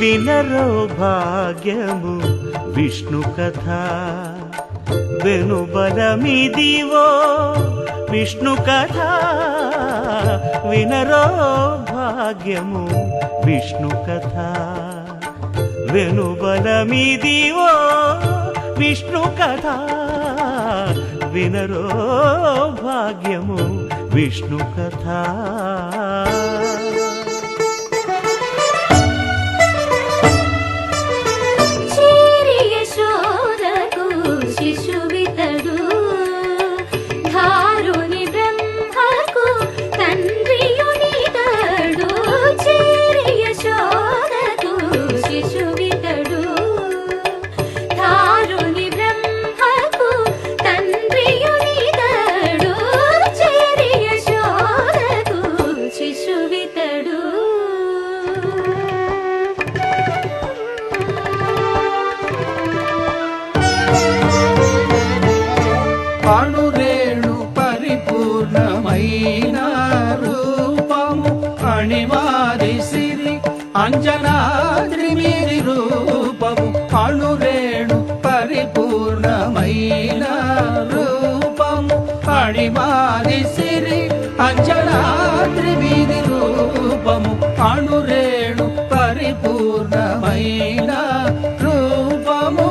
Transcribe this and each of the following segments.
వినరో భాగ్యము విష్ణు కథ వెనుబలమిదివో విష్ణు కథ వినరో భాగ్యము విష్ణు కథ వెనుబలమిదివో విష్ణు కథ వినరో భాగ్యము విష్ణు కథ అణురేణు పరిపూర్ణమైన రూపము అణిమాది సిరి అంజనాద్రి మీది రూపము అణురేణు పరిపూర్ణమైన రూపము అణిమాది సిరి అంజనాద్రి మీది రూపము అణురేణు పరిపూర్ణమైన రూపము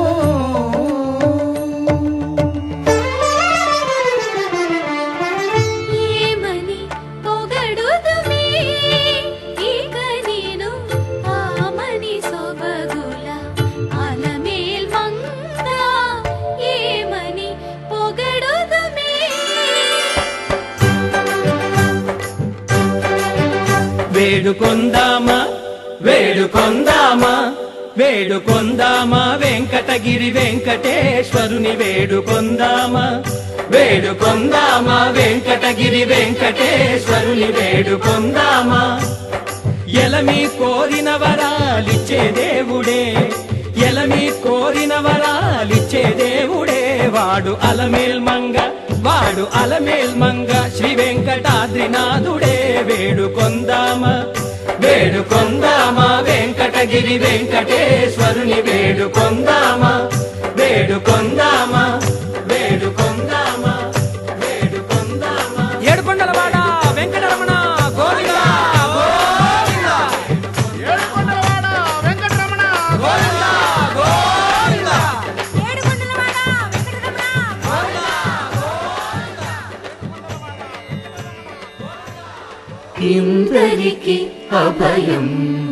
వేడుకొందామా వేడుకొందామా వేడుకొందామా వెంకటగిరి వెంకటేశ్వరుని వేడుకొందామా వేడుకొందామా వెంకటగిరి వెంకటేశ్వరుని వేడుకొందామా ఎలమి కోరిన వరాలిచ్చే దేవుడే ఎలమి కోరిన వరాలిచ్చే దేవుడే వాడు అలమేల్ మంగ శ్రీ వెంకటాద్రినాథుడే వేడుకొందామా వేడుకొందామా వెంకటగిరి వెంకటేశ్వరుని వేడుకొందామా వేడుకొందామా వేడుకొందామా వేడుకొందామా ఏడుకొండలవాడ వెంకటరమణ గోవిందా గోవిందా ఏడుకొండలవాడ వెంకటరమణ గోవిందా గోవిందా ఏడుకొండలవాడ వెంకటరమణ ఇందరికి అభయం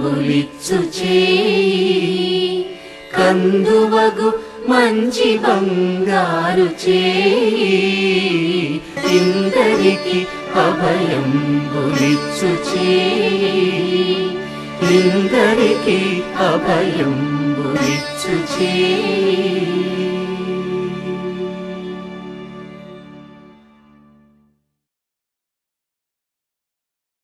ఉలిచ్చు చేయి కందువగు మంచి బంగారు చేయి ఇందరికి అభయం ఉలిచ్చు చేయి ఇందరికి అభయం ఉలిచ్చు చేయి